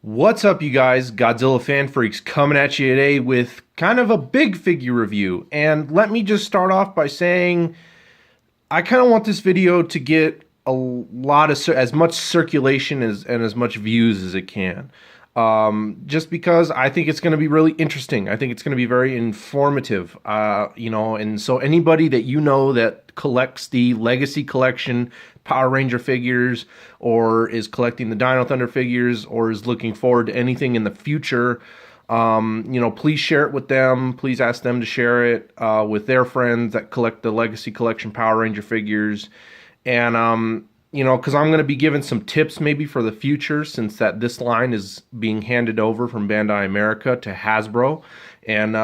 What's up, you guys? Godzilla fan freaks coming at you today with kind of a big figure review. And let me just start off by saying I kind of want this video to get a lot of as much circulation and as much views as it can. Just because I think it's going to be really interesting. I think it's going to be very informative. And so anybody that you know that collects the Legacy Collection Power Ranger figures, or is collecting the Dino Thunder figures, or is looking forward to anything in the future, please share it with them. Please ask them to share it with their friends that collect the Legacy Collection Power Ranger figures. And because I'm going to be giving some tips maybe for the future, since that this line is being handed over from Bandai America to Hasbro. And,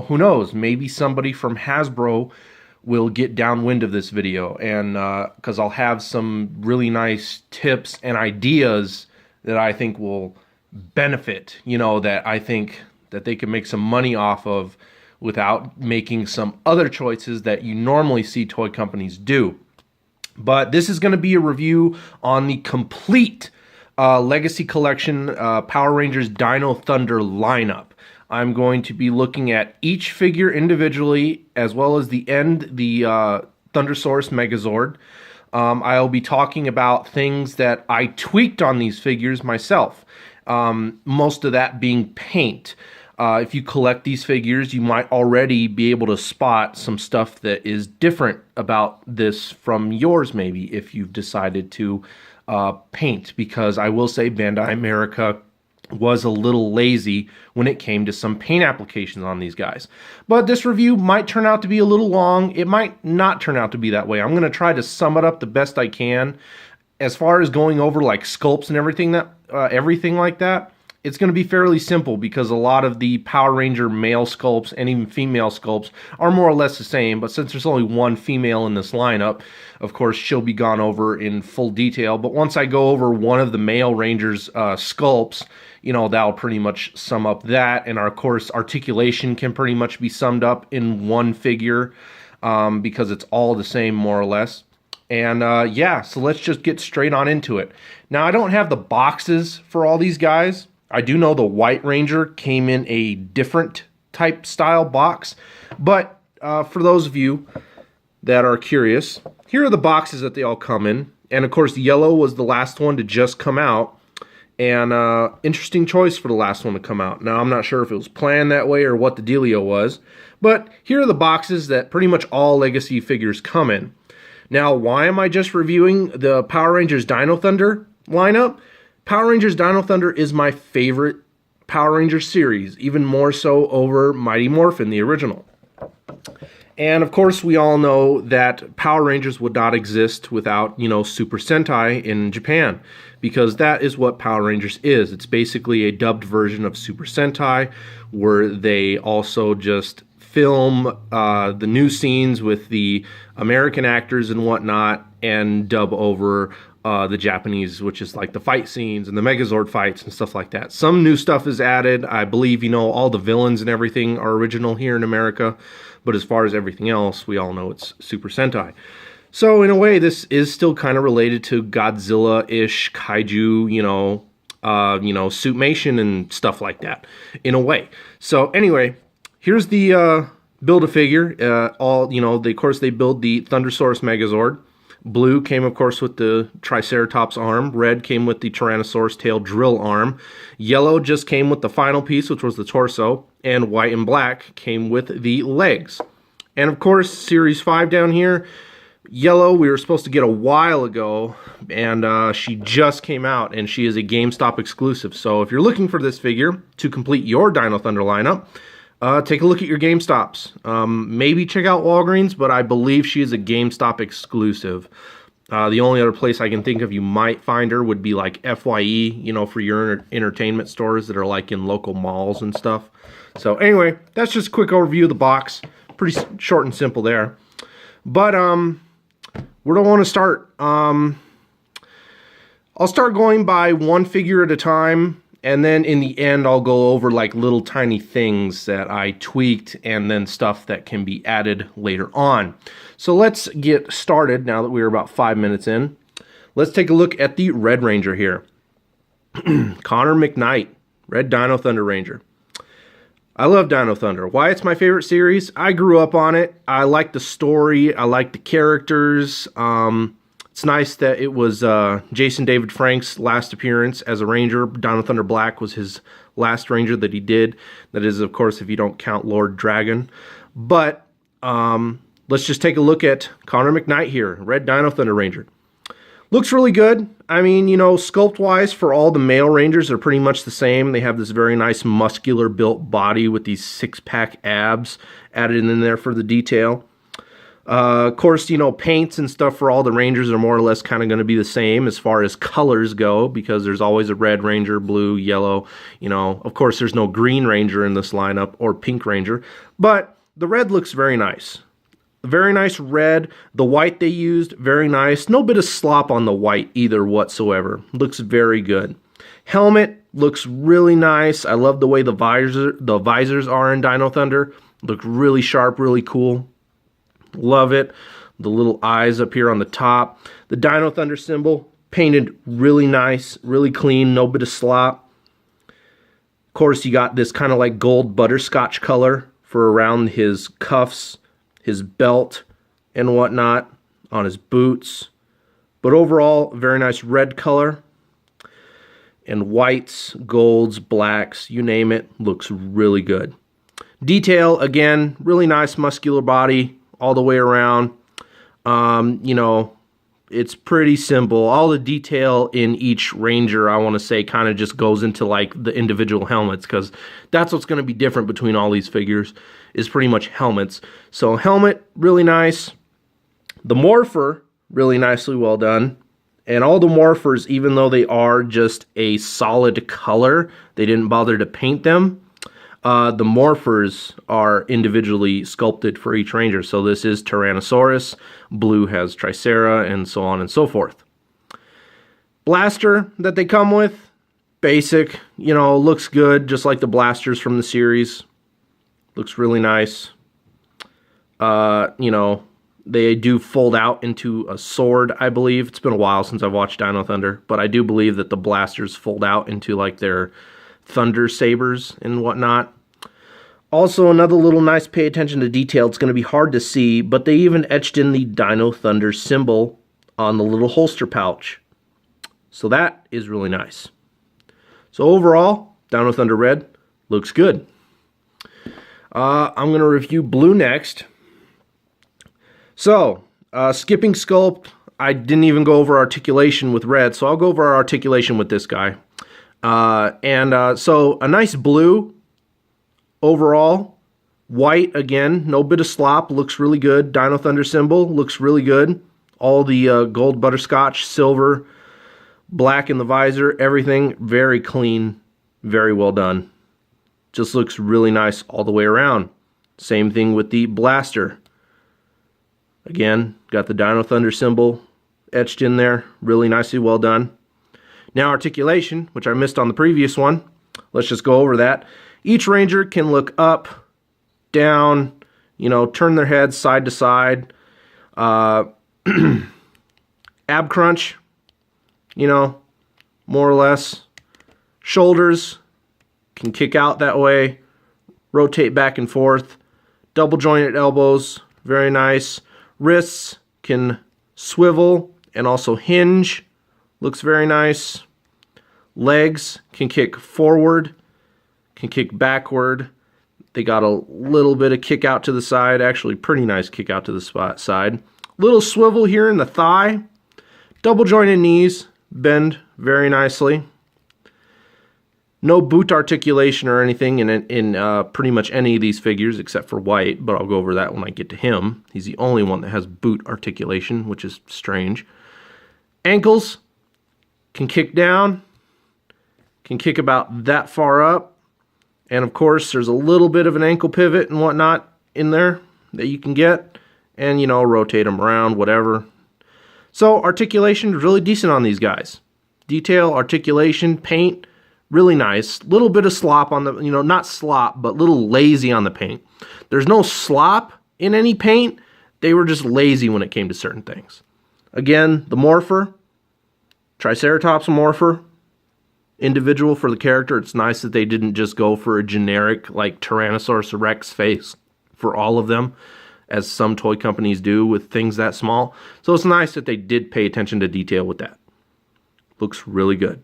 who knows, maybe somebody from Hasbro will get downwind of this video, and because I'll have some really nice tips and ideas that I think will benefit, that I think that they can make some money off of without making some other choices that you normally see toy companies do. But this is going to be a review on the complete Legacy Collection Power Rangers Dino Thunder lineup. I'm going to be looking at each figure individually, as well as the Thundersaurus Megazord. I'll be talking about things that I tweaked on these figures myself, most of that being paint. If you collect these figures, you might already be able to spot some stuff that is different about this from yours, maybe, if you've decided to paint. Because I will say Bandai America was a little lazy when it came to some paint applications on these guys. But this review might turn out to be a little long. It might not turn out to be that way. I'm going to try to sum it up the best I can. As far as going over like sculpts and everything like that, it's going to be fairly simple, because a lot of the Power Ranger male sculpts and even female sculpts are more or less the same. But since there's only one female in this lineup, of course, she'll be gone over in full detail. But once I go over one of the male Rangers' sculpts, that'll pretty much sum up that. And of course, articulation can pretty much be summed up in one figure, because it's all the same, more or less. And so let's just get straight on into it. Now, I don't have the boxes for all these guys. I do know the White Ranger came in a different type style box. But for those of you that are curious, here are the boxes that they all come in. And of course, yellow was the last one to just come out. And interesting choice for the last one to come out. Now, I'm not sure if it was planned that way or what the dealio was. But here are the boxes that pretty much all Legacy figures come in. Now, why am I just reviewing the Power Rangers Dino Thunder lineup? Power Rangers Dino Thunder is my favorite Power Ranger series, even more so over Mighty Morphin, the original. And of course, we all know that Power Rangers would not exist without, Super Sentai in Japan, because that is what Power Rangers is. It's basically a dubbed version of Super Sentai, where they also just film the new scenes with the American actors and whatnot, and dub over the Japanese, which is like the fight scenes and the Megazord fights and stuff like that. Some new stuff is added. I believe, all the villains and everything are original here in America. But as far as everything else, we all know it's Super Sentai. So in a way, this is still kind of related to Godzilla-ish, kaiju, Suitmation and stuff like that, in a way. So anyway, here's the Build-A-Figure. Of course, they build the Thundersaurus Megazord. Blue came, of course, with the Triceratops arm. Red came with the Tyrannosaurus tail drill arm. Yellow just came with the final piece, which was the torso. And white and black came with the legs. And, of course, Series 5 down here. Yellow, we were supposed to get a while ago. And she just came out, and she is a GameStop exclusive. So if you're looking for this figure to complete your Dino Thunder lineup, take a look at your GameStops. Maybe check out Walgreens, but I believe she is a GameStop exclusive. The only other place I can think of you might find her would be like FYE, for your entertainment stores that are like in local malls and stuff. So anyway, that's just a quick overview of the box. Pretty short and simple there. But where do I want to start? I'll start going by one figure at a time. And then in the end, I'll go over like little tiny things that I tweaked, and then stuff that can be added later on. So let's get started now that we're about 5 minutes in. Let's take a look at the Red Ranger here. Connor McKnight, Red Dino Thunder Ranger. I love Dino Thunder. Why it's my favorite series? I grew up on it. I like the story. I like the characters. It's nice that it was Jason David Frank's last appearance as a Ranger. Dino Thunder Black was his last Ranger that he did. That is, of course, if you don't count Lord Dragon. But let's just take a look at Connor McKnight here, Red Dino Thunder Ranger. Looks really good. I mean, you know, sculpt-wise for all the male Rangers, they're pretty much the same. They have this very nice muscular built body with these six-pack abs added in there for the detail. Of course, you know, paints and stuff for all the Rangers are more or less kind of going to be the same as far as colors go, because there's always a red Ranger, blue, yellow. You know, of course, there's no green Ranger in this lineup or pink Ranger, but the red looks very nice. Very nice red. The white they used, very nice. No bit of slop on the white either whatsoever. Looks very good. Helmet looks really nice. I love the way the visors are in Dino Thunder. Look really sharp, really cool. Love it. The little eyes up here on the top. The Dino Thunder symbol, painted really nice, really clean, no bit of slop. Of course, you got this kind of like gold butterscotch color for around his cuffs, his belt, and whatnot, on his boots. But overall, very nice red color. And whites, golds, blacks, you name it, looks really good. Detail, again, really nice muscular body all the way around. You know, it's pretty simple. All the detail in each Ranger, I want to say, kind of just goes into like the individual helmets, because that's what's going to be different between all these figures, is pretty much helmets. So helmet, really nice. The morpher, really nicely well done. And all the morphers, even though they are just a solid color, they didn't bother to paint them. The morphers are individually sculpted for each Ranger. So this is Tyrannosaurus, blue has Tricera, and so on and so forth. Blaster that they come with, basic, you know, looks good, just like the blasters from the series. Looks really nice. You know, they do fold out into a sword, I believe. It's been a while since I've watched Dino Thunder, but I do believe that the blasters fold out into like their thunder sabers and whatnot. Also, another little nice pay attention to detail. It's going to be hard to see, but they even etched in the Dino Thunder symbol on the little holster pouch. So that is really nice. So overall, Dino Thunder Red looks good. I'm going to review blue next. So, skipping sculpt, I didn't even go over articulation with red, so I'll go over our articulation with this guy. So a nice blue overall. White, again, no bit of slop, looks really good. Dino Thunder symbol looks really good. All the gold butterscotch, silver, black in the visor, everything very clean, very well done. Just looks really nice all the way around. Same thing with the blaster. Again, got the Dino Thunder symbol etched in there, really nicely well done. Now articulation, which I missed on the previous one. Let's just go over that. Each Ranger can look up, down, you know, turn their heads side to side. Ab crunch, you know, more or less. Shoulders can kick out that way, rotate back and forth. Double jointed elbows, very nice. Wrists can swivel and also hinge, looks very nice. Legs can kick forward, can kick backward. They got a little bit of kick out to the side, actually pretty nice kick out to the side. Little swivel here in the thigh. Double jointed knees, bend very nicely. No boot articulation or anything in pretty much any of these figures except for White, but I'll go over that when I get to him. He's the only one that has boot articulation, which is strange. Ankles can kick down, can kick about that far up, and of course there's a little bit of an ankle pivot and whatnot in there that you can get, and you know, rotate them around, whatever. So articulation is really decent on these guys. Detail, articulation, paint, really nice. Little bit of slop on the, you know, not slop, but little lazy on the paint. There's no slop in any paint. They were just lazy when it came to certain things. Again, the morpher, Triceratops morpher, individual for the character. It's nice that they didn't just go for a generic like Tyrannosaurus Rex face for all of them, as some toy companies do with things that small. So it's nice that they did pay attention to detail with that. Looks really good.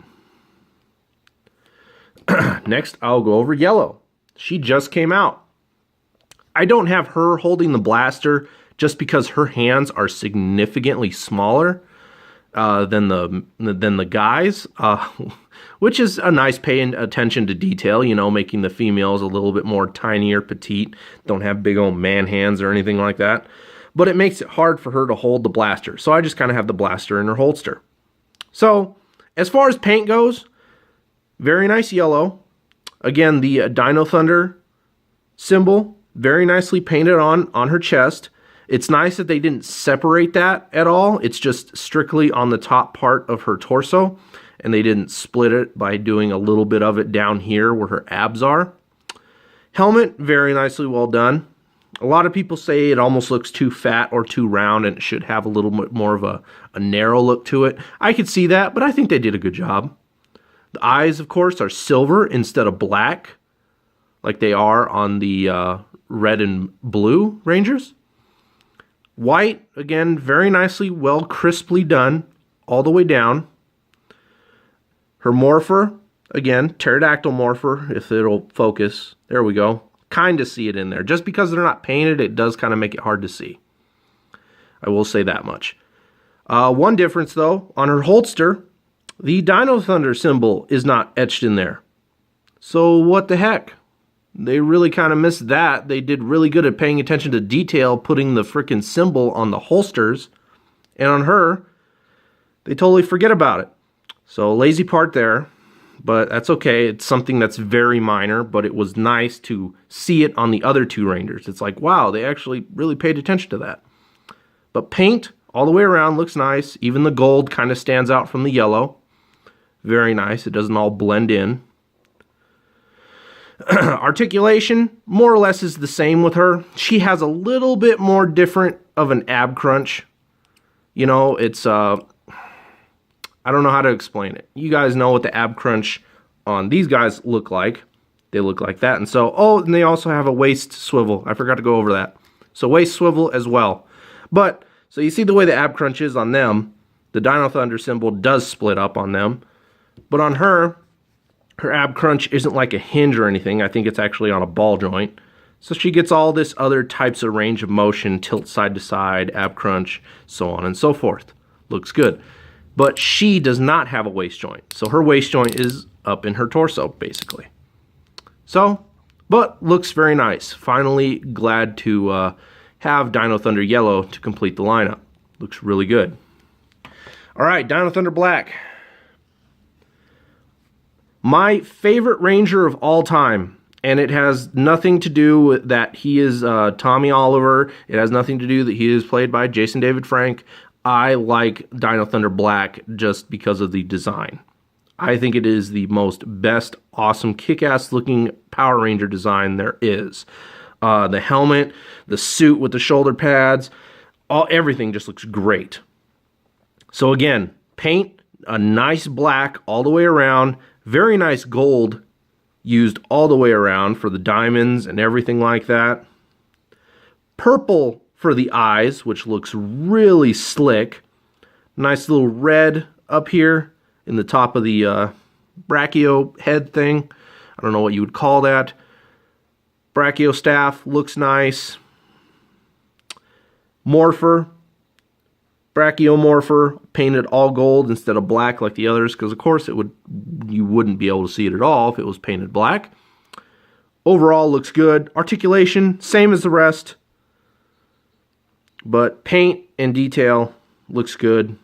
Next, I'll go over Yellow. She just came out. I don't have her holding the blaster just because her hands are significantly smaller than the guys, which is a nice paying attention to detail, you know, making the females a little bit more tinier, petite, don't have big old man hands or anything like that. But it makes it hard for her to hold the blaster, so I just kind of have the blaster in her holster. So, as far as paint goes, very nice yellow. Again, the Dino Thunder symbol, very nicely painted on her chest. It's nice that they didn't separate that at all. It's just strictly on the top part of her torso, and they didn't split it by doing a little bit of it down here where her abs are. Helmet, very nicely well done. A lot of people say it almost looks too fat or too round, and it should have a little bit more of a narrow look to it. I could see that, but I think they did a good job. The eyes, of course, are silver instead of black, like they are on the red and blue Rangers. White, again, very nicely, well, crisply done all the way down. Her morpher, again, pterodactyl morpher, if it'll focus. There we go. Kind of see it in there. Just because they're not painted, it does kind of make it hard to see. I will say that much. One difference, though, on her holster, the Dino Thunder symbol is not etched in there. So what the heck? They really kind of missed that. They did really good at paying attention to detail, putting the frickin' symbol on the holsters. And on her, they totally forget about it. So lazy part there, but that's okay. It's something that's very minor, but it was nice to see it on the other two Rangers. It's like, wow, they actually really paid attention to that. But paint all the way around looks nice. Even the gold kind of stands out from the yellow. Very nice. It doesn't all blend in. Articulation, more or less, is the same with her. She has a little bit more different of an ab crunch. You know, it's, I don't know how to explain it. You guys know what the ab crunch on these guys look like. They look like that. And so, oh, and they also have a waist swivel. I forgot to go over that. So waist swivel as well. But, so you see the way the ab crunch is on them. The Dino Thunder symbol does split up on them. But on her, her ab crunch isn't like a hinge or anything. I think it's actually on a ball joint. So she gets all this other types of range of motion, tilt side to side, ab crunch, so on and so forth. Looks good. But she does not have a waist joint. So her waist joint is up in her torso, basically. So, but looks very nice. Finally glad to have Dino Thunder Yellow to complete the lineup. Looks really good. All right, Dino Thunder Black. My favorite Ranger of all time, and it has nothing to do with that he is Tommy Oliver. It has nothing to do that he is played by Jason David Frank. I like Dino Thunder Black just because of the design. I think it is the best, awesome, kick-ass looking Power Ranger design there is. The helmet, the suit with the shoulder pads, everything just looks great. So again, paint, a nice black all the way around. Very nice gold used all the way around for the diamonds and everything like that. Purple for the eyes, which looks really slick. Nice little red up here in the top of the brachio head thing. I don't know what you would call that. Brachio staff looks nice. Morpher. Brachiomorpher, painted all gold instead of black like the others, because of course you wouldn't be able to see it at all if it was painted black. Overall looks good. Articulation, same as the rest, but paint and detail looks good.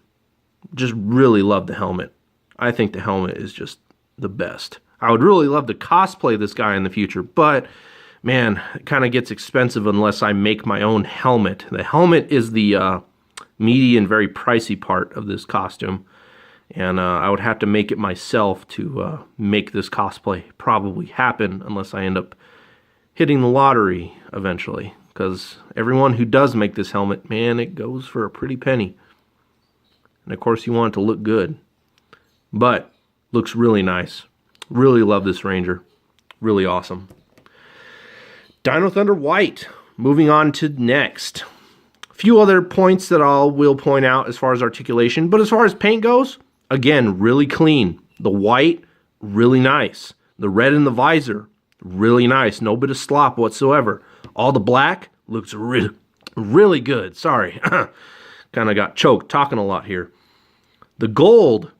Just really love the helmet. I think the helmet is just the best. I would really love to cosplay this guy in the future, but man, it kind of gets expensive unless I make my own helmet. The helmet is the meaty and very pricey part of this costume, and I would have to make it myself to make this cosplay probably happen, unless I end up hitting the lottery eventually, because everyone who does make this helmet, man, it goes for a pretty penny. And of course you want it to look good. But Looks really nice. Really love this Ranger. Really awesome. Dino Thunder White. Moving on to next. A few other points that will point out as far as articulation, but as far as paint goes, again, really clean. The white, really nice. The red in the visor, really nice. No bit of slop whatsoever. All the black looks really good. Sorry. Kind of got choked talking a lot here. The gold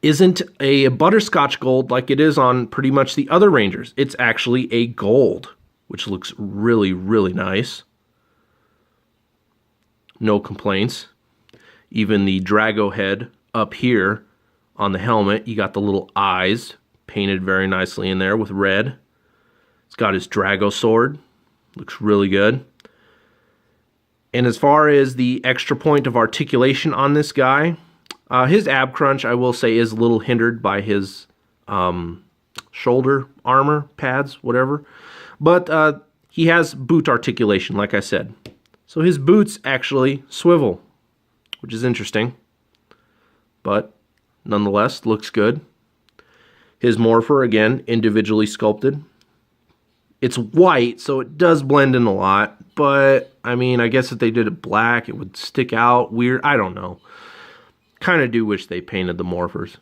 isn't a butterscotch gold like it is on pretty much the other Rangers. It's actually a gold, which looks really, really nice. No complaints. Even the Drago head up here on the helmet, you got the little eyes painted very nicely in there with red. It's got his Drago sword. Looks really good. And as far as the extra point of articulation on this guy, his ab crunch, I will say, is a little hindered by his shoulder armor pads, whatever. But he has boot articulation, like I said. So his boots actually swivel, which is interesting. But nonetheless, looks good. His morpher, again, individually sculpted. It's white, so it does blend in a lot. But, I mean, I guess if they did it black, it would stick out weird. I don't know. Kind of do wish they painted the morphers.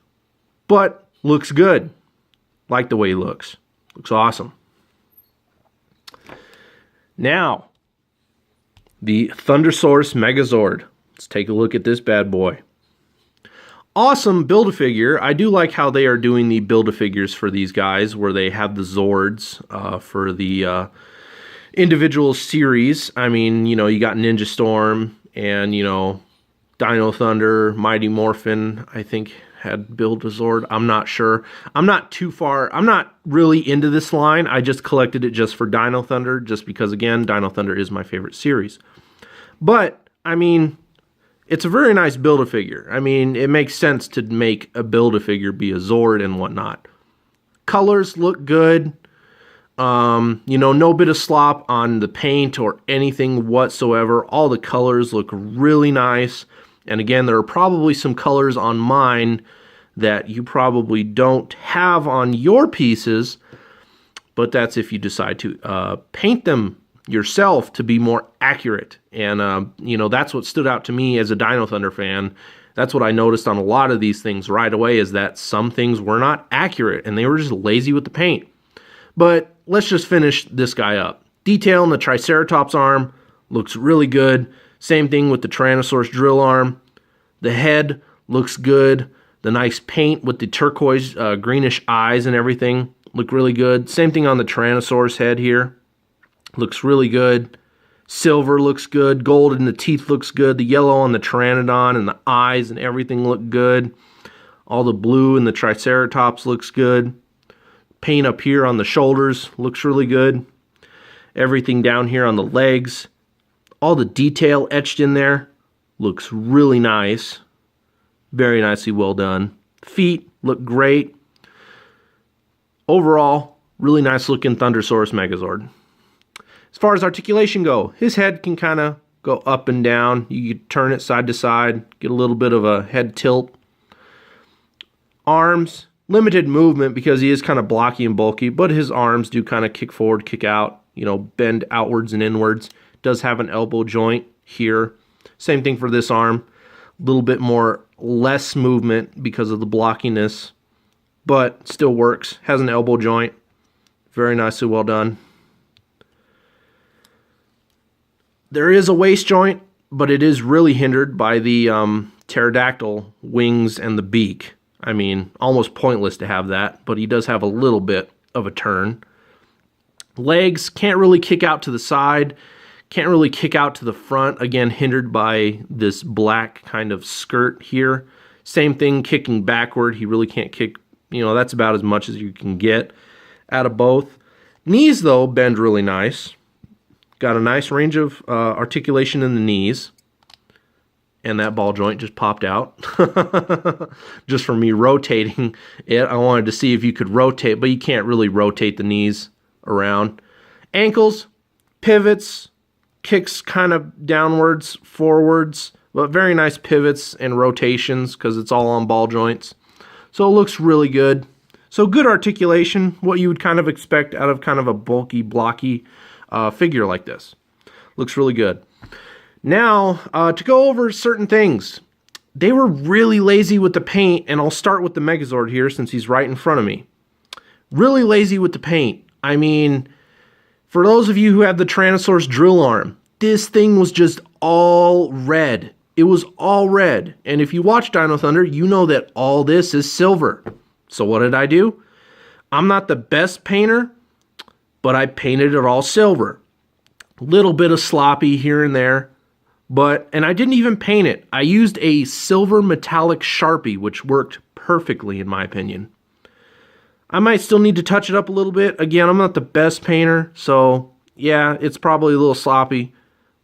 But, looks good. Like the way he looks. Looks awesome. Now, the Thundersource Megazord. Let's take a look at this bad boy. Awesome Build-A-Figure. I do like how they are doing the Build-A-Figures for these guys, where they have the Zords for the individual series. I mean, you know, you got Ninja Storm and, you know, Dino Thunder, Mighty Morphin, I think, had Build-A-Zord. I'm not sure. I'm not really into this line. I just collected it just for Dino Thunder, just because, again, Dino Thunder is my favorite series. But, I mean, it's a very nice Build-A-Figure. I mean, it makes sense to make a Build-A-Figure be a Zord and whatnot. Colors look good. You know, no bit of slop on the paint or anything whatsoever. All the colors look really nice. And again, there are probably some colors on mine that you probably don't have on your pieces, but that's if you decide to paint them yourself to be more accurate. And, you know, that's what stood out to me as a Dino Thunder fan. That's what I noticed on a lot of these things right away, is that some things were not accurate and they were just lazy with the paint. But let's just finish this guy up. Detail in the Triceratops arm looks really good. Same thing with the Tyrannosaurus drill arm. The head looks good. The nice paint with the turquoise greenish eyes and everything look really good. Same thing on the Tyrannosaurus head here. Looks really good. Silver looks good. Gold in the teeth looks good. The yellow on the Pteranodon and the eyes and everything look good. All the blue in the Triceratops looks good. Paint up here on the shoulders looks really good. Everything down here on the legs, all the detail etched in there looks really nice. Very nicely well done. Feet look great. Overall, really nice looking Thundersaurus Megazord. As far as articulation go, his head can kind of go up and down. You can turn it side to side, get a little bit of a head tilt. Arms, limited movement because he is kind of blocky and bulky, but his arms do kind of kick forward, kick out, you know, bend outwards and inwards. Does have an elbow joint here. Same thing for this arm. A little bit more, less movement because of the blockiness, but still works. Has an elbow joint. Very nicely well done. There is a waist joint, but it is really hindered by the pterodactyl wings and the beak. I mean, almost pointless to have that, but he does have a little bit of a turn. Legs can't really kick out to the side, can't really kick out to the front, again, hindered by this black kind of skirt here. Same thing, kicking backward, he really can't kick, you know, that's about as much as you can get out of both. Knees, though, bend really nice. Got a nice range of articulation in the knees. And that ball joint just popped out. Just from me rotating it. I wanted to see if you could rotate, but you can't really rotate the knees around. Ankles, pivots, kicks kind of downwards, forwards, but very nice pivots and rotations because it's all on ball joints. So it looks really good. So good articulation, what you would kind of expect out of kind of a bulky, blocky figure like this. Looks really good. Now, to go over certain things. They were really lazy with the paint, and I'll start with the Megazord here since he's right in front of me. Really lazy with the paint. I mean, for those of you who have the Tyrannosaurus drill arm, this thing was just all red. It was all red. And if you watch Dino Thunder, you know that all this is silver. So what did I do? I'm not the best painter, but I painted it all silver. Little bit of sloppy here and there. And I didn't even paint it. I used a silver metallic Sharpie, which worked perfectly in my opinion. I might still need to touch it up a little bit. Again, I'm not the best painter, so yeah, it's probably a little sloppy,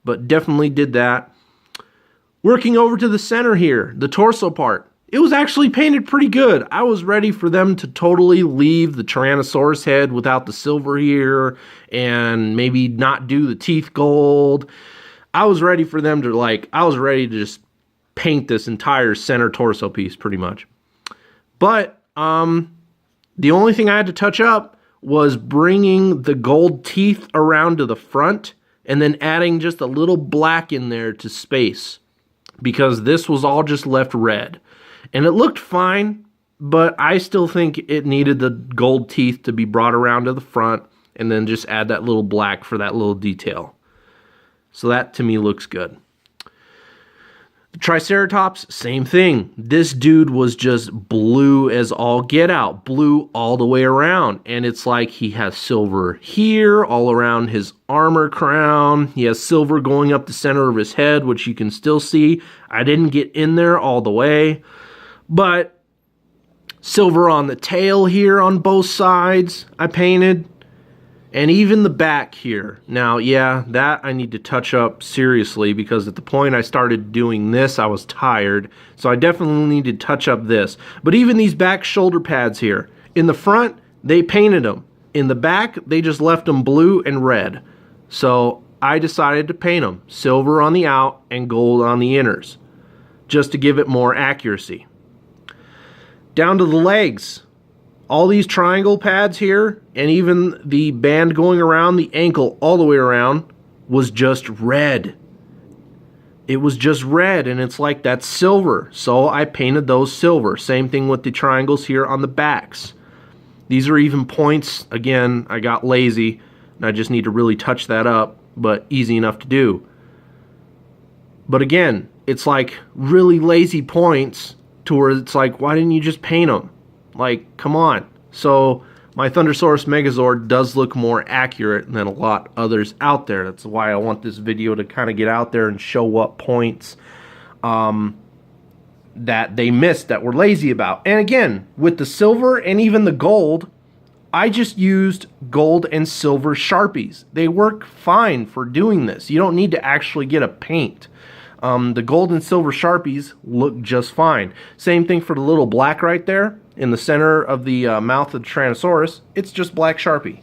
but definitely did that. Working over to the center here, the torso part. It was actually painted pretty good. I was ready for them to totally leave the Tyrannosaurus head without the silver here and maybe not do the teeth gold. I was ready for them to I was ready to just paint this entire center torso piece pretty much. But the only thing I had to touch up was bringing the gold teeth around to the front and then adding just a little black in there to space, because this was all just left red. And it looked fine, but I still think it needed the gold teeth to be brought around to the front and then just add that little black for that little detail. So that to me looks good. The Triceratops, same thing. This dude was just blue as all get out, blue all the way around. And it's like he has silver here, all around his armor crown. He has silver going up the center of his head, which you can still see. I didn't get in there all the way, but silver on the tail here on both sides I painted. And even the back here. Now, yeah, that I need to touch up seriously, because at the point I started doing this, I was tired. So I definitely need to touch up this. But even these back shoulder pads here. In the front, they painted them. In the back, they just left them blue and red. So I decided to paint them silver on the out and gold on the inners, just to give it more accuracy. Down to the legs. All these triangle pads here, and even the band going around the ankle all the way around, was just red. It was just red, and it's like that's silver. So I painted those silver. Same thing with the triangles here on the backs. These are even points. Again, I got lazy, and I just need to really touch that up, but easy enough to do. But again, it's like really lazy points to where it's like, why didn't you just paint them? Like, come on. So my Thundersaurus Megazord does look more accurate than a lot others out there. That's why I want this video to kind of get out there and show what points that they missed, that were lazy about. And again, with the silver and even the gold, I just used gold and silver Sharpies. They work fine for doing this. You don't need to actually get a paint. The gold and silver Sharpies look just fine. Same thing for the little black right there in the center of the mouth of the Tyrannosaurus. It's just black Sharpie.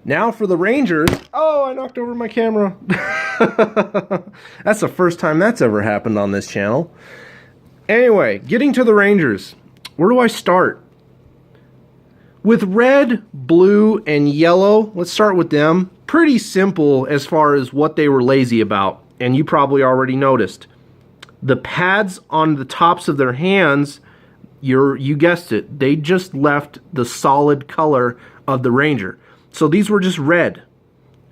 Now for the Rangers. Oh, I knocked over my camera. That's the first time that's ever happened on this channel. Anyway, getting to the Rangers. Where do I start? With red, blue, and yellow, let's start with them. Pretty simple as far as what they were lazy about. And you probably already noticed. The pads on the tops of their hands, you guessed it, they just left the solid color of the Ranger. So these were just red.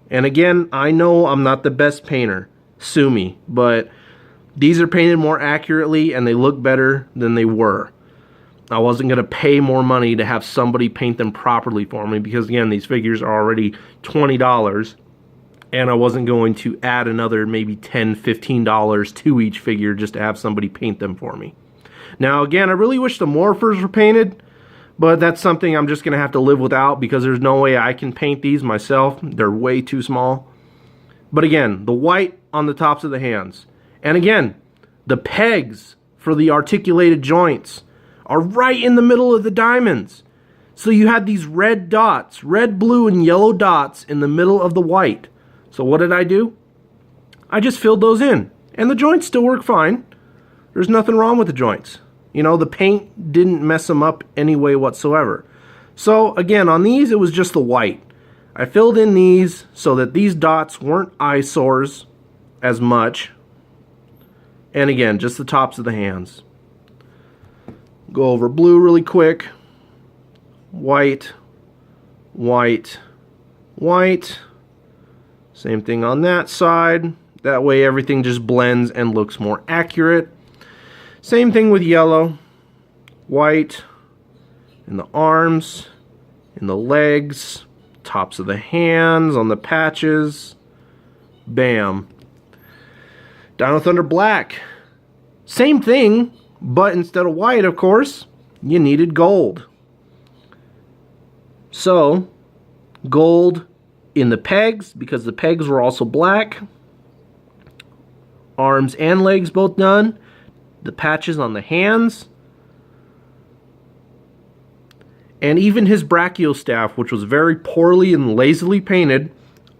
And again, I know I'm not the best painter. Sue me. But these are painted more accurately and they look better than they were. I wasn't going to pay more money to have somebody paint them properly for me, because again, these figures are already $20, and I wasn't going to add another maybe $10, $15 to each figure just to have somebody paint them for me. Now again, I really wish the morphers were painted, but that's something I'm just going to have to live without, because there's no way I can paint these myself. They're way too small. But again, the white on the tops of the hands. And again, the pegs for the articulated joints are right in the middle of the diamonds. So you had these red dots, red, blue, and yellow dots in the middle of the white. So what did I do? I just filled those in. And the joints still work fine. There's nothing wrong with the joints. You know, the paint didn't mess them up any way whatsoever. So again, on these, it was just the white. I filled in these so that these dots weren't eyesores as much. And again, just the tops of the hands. Go over blue really quick. White, white, white. Same thing on that side. That way everything just blends and looks more accurate. Same thing with yellow. White in the arms, in the legs, tops of the hands, on the patches. Bam. Dino Thunder Black. Same thing, but instead of white, of course, you needed gold. So, gold in the pegs, because the pegs were also black. Arms and legs both done. The patches on the hands. And even his brachiostaff, which was very poorly and lazily painted,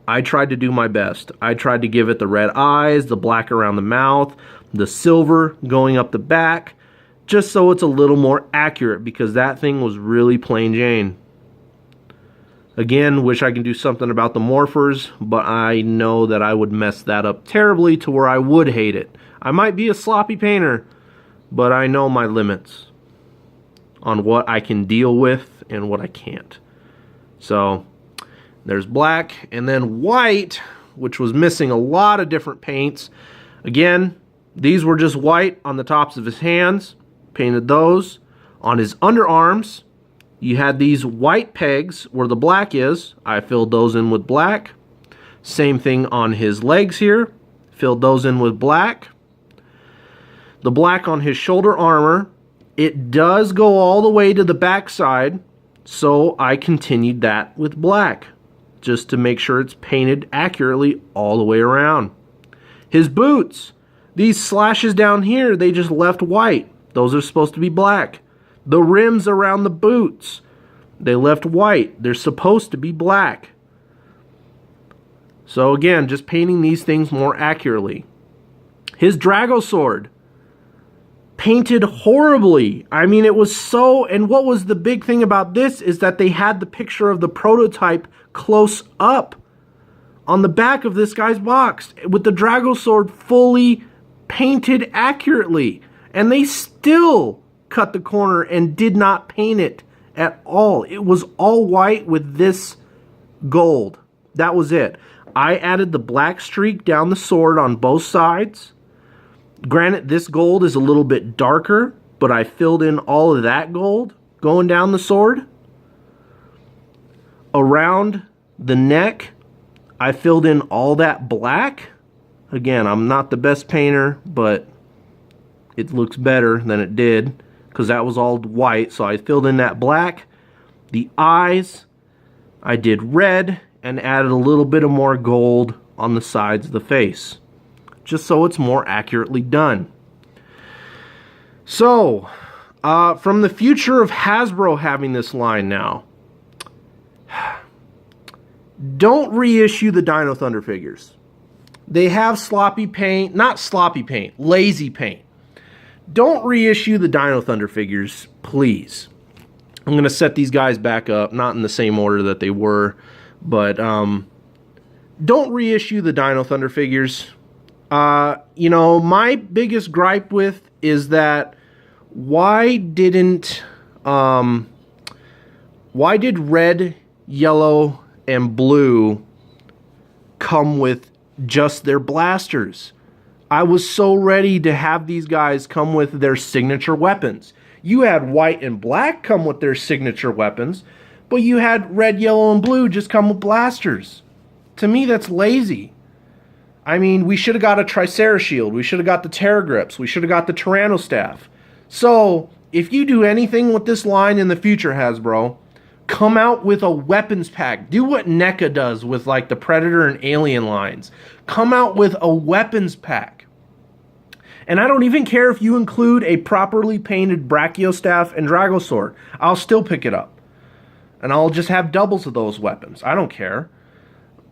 I tried to do my best. I tried to give it the red eyes, the black around the mouth, the silver going up the back, just so it's a little more accurate, because that thing was really plain Jane. Again, wish I can do something about the morphers, but I know that I would mess that up terribly to where I would hate it. I might be a sloppy painter, but I know my limits on what I can deal with and what I can't. So there's black, and then white, which was missing a lot of different paints. Again, these were just white on the tops of his hands. Painted those. On his underarms, you had these white pegs where the black is. I filled those in with black. Same thing on his legs here. Filled those in with black. The black on his shoulder armor, it does go all the way to the back side, so I continued that with black, just to make sure it's painted accurately all the way around. His boots, these slashes down here, they just left white. Those are supposed to be black. The rims around the boots, they left white. They're supposed to be black. So again, just painting these things more accurately. His Dragosword, painted horribly. I mean, it was so... And what was the big thing about this is that they had the picture of the prototype close up on the back of this guy's box with the Dragosword fully painted accurately. And they still cut the corner and did not paint it at all. It was all white with this gold. That was it. I added the black streak down the sword on both sides. Granted, this gold is a little bit darker, but I filled in all of that gold going down the sword. Around the neck, I filled in all that black. Again, I'm not the best painter, but it looks better than it did because that was all white, so I filled in that black. The eyes, I did red and added a little bit of more gold on the sides of the face, just so it's more accurately done. So, from the future of Hasbro having this line now, don't reissue the Dino Thunder figures. They have sloppy paint, not sloppy paint, lazy paint. Don't reissue the Dino Thunder figures, please. I'm going to set these guys back up, not in the same order that they were, but don't reissue the Dino Thunder figures. You know, my biggest gripe with is that why did red, yellow, and blue come with just their blasters? I was so ready to have these guys come with their signature weapons. You had white and black come with their signature weapons, but you had red, yellow, and blue just come with blasters. To me, that's lazy. I mean, we should have got a Tricerashield. We should have got the Terragrips. We should have got the Tyrannostaff. So, if you do anything with this line in the future, Hasbro, come out with a weapons pack. Do what NECA does with like the Predator and Alien lines. Come out with a weapons pack. And I don't even care if you include a properly painted Brachiostaff and Dragosword. I'll still pick it up. And I'll just have doubles of those weapons. I don't care.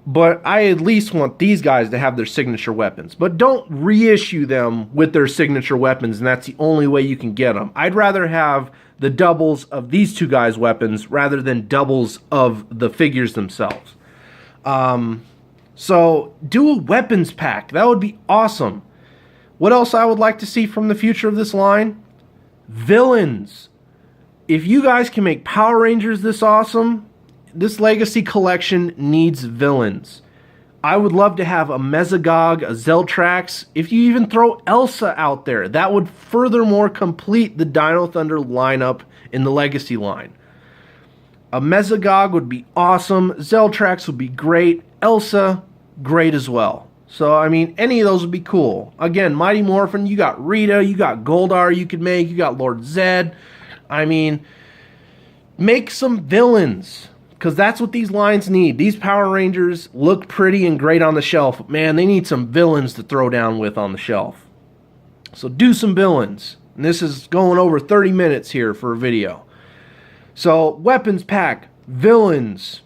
But I at least want these guys to have their signature weapons. But don't reissue them with their signature weapons, and that's the only way you can get them. I'd rather have the doubles of these two guys' weapons rather than doubles of the figures themselves. So do a weapons pack. That would be awesome. What else I would like to see from the future of this line? Villains. If you guys can make Power Rangers this awesome, this Legacy collection needs villains. I would love to have a Megazord, a Zeltrax. If you even throw Elsa out there, that would furthermore complete the Dino Thunder lineup in the Legacy line. A Megazord would be awesome. Zeltrax would be great. Elsa, great as well. So, I mean, any of those would be cool. Again, Mighty Morphin, you got Rita, you got Goldar you could make, you got Lord Zed. I mean, make some villains. Because that's what these lines need. These Power Rangers look pretty and great on the shelf. But man, they need some villains to throw down with on the shelf. So do some villains. And this is going over 30 minutes here for a video. So, weapons pack, villains.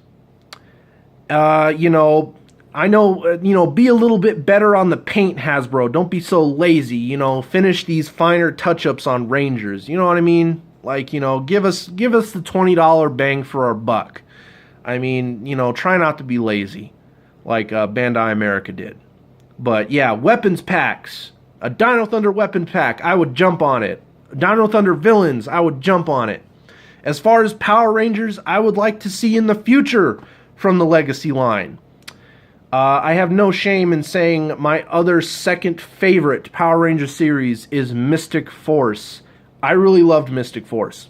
You know, I know, be a little bit better on the paint, Hasbro. Don't be so lazy. You know, finish these finer touch-ups on Rangers. You know what I mean? Like, you know, give us the $20 bang for our buck. I mean, you know, try not to be lazy like Bandai America did. But yeah, weapons packs. A Dino Thunder weapon pack, I would jump on it. Dino Thunder villains, I would jump on it. As far as Power Rangers, I would like to see in the future from the Legacy line. I have no shame in saying my other second favorite Power Ranger series is Mystic Force. I really loved Mystic Force.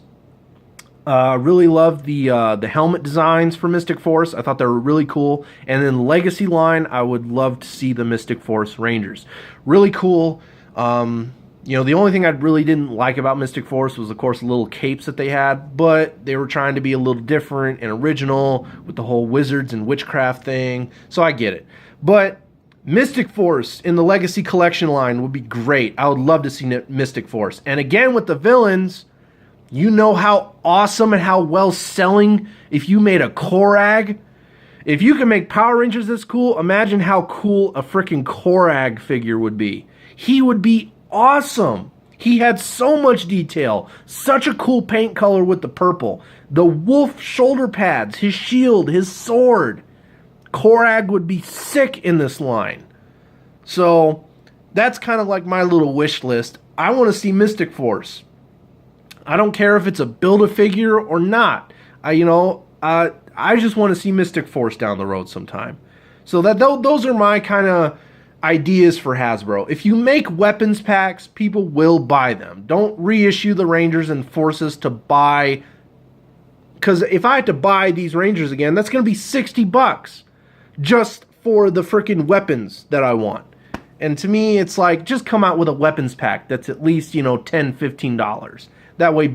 Really loved the helmet designs for Mystic Force. I thought they were really cool. And then the Legacy line, I would love to see the Mystic Force Rangers. Really cool. You know, the only thing I really didn't like about Mystic Force was, of course, the little capes that they had. But they were trying to be a little different and original with the whole wizards and witchcraft thing. So I get it. But Mystic Force in the Legacy Collection line would be great. I would love to see Mystic Force. And again, with the villains... You know how awesome and how well selling if you made a Korag? If you can make Power Rangers this cool, imagine how cool a freaking Korag figure would be. He would be awesome. He had so much detail. Such a cool paint color with the purple. The wolf shoulder pads, his shield, his sword. Korag would be sick in this line. So, that's kind of like my little wish list. I want to see Mystic Force. I don't care if it's a Build-A-Figure or not. I just want to see Mystic Force down the road sometime. So those are my kind of ideas for Hasbro. If you make weapons packs, people will buy them. Don't reissue the Rangers and force us to buy... Because if I had to buy these Rangers again, that's going to be $60 just for the freaking weapons that I want. And to me, it's like, just come out with a weapons pack that's at least, $10, $15. That way